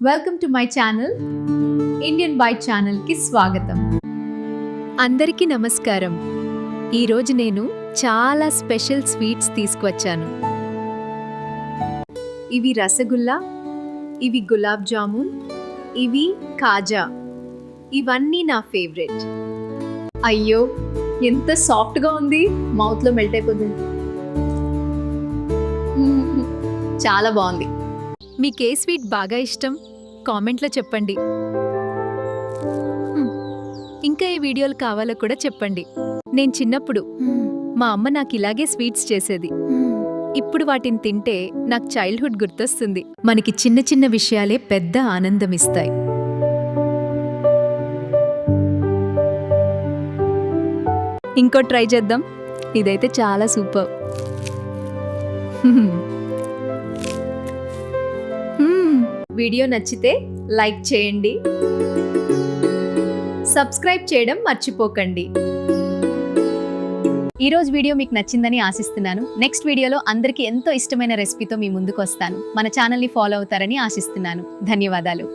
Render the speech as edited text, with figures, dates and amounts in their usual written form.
Welcome to my channel Indian Byte ఛానల్కి స్వాగతం. అందరికీ నమస్కారం. ఈరోజు నేను చాలా స్పెషల్ స్వీట్స్ తీసుకువచ్చాను. ఇవి రసగుల్లా, ఇవి గులాబ్ జామున్, ఇవి కాజా. ఇవన్నీ నా ఫేవరెట్. అయ్యో, ఎంత సాఫ్ట్గా ఉంది, మౌత్లో మెల్ట్ అయిపోతుంది. చాలా బాగుంది. మీకే స్వీట్ బాగా ఇష్టం కామెంట్లో చెప్పండి. ఇంకా ఈ వీడియోలు కావాలో కూడా చెప్పండి. నేను చిన్నప్పుడు మా అమ్మ నాకు ఇలాగే స్వీట్స్ చేసేది. ఇప్పుడు వాటిని తింటే నాకు చైల్డ్హుడ్ గుర్తొస్తుంది. మనకి చిన్న చిన్న విషయాలే పెద్ద ఆనందం ఇస్తాయి. ఇంకో ట్రై చేద్దాం. ఇదైతే చాలా సూపర్. వీడియో నచ్చితే లైక్ చేయండి, సబ్స్క్రైబ్ చేయడం మర్చిపోకండి. ఈరోజు వీడియో మీకు నచ్చిందని ఆశిస్తున్నాను. నెక్స్ట్ వీడియోలో అందరికీ ఎంతో ఇష్టమైన రెసిపీతో మీ ముందుకు వస్తాను. మన ఛానల్ని ఫాలో అవుతారని ఆశిస్తున్నాను. ధన్యవాదాలు.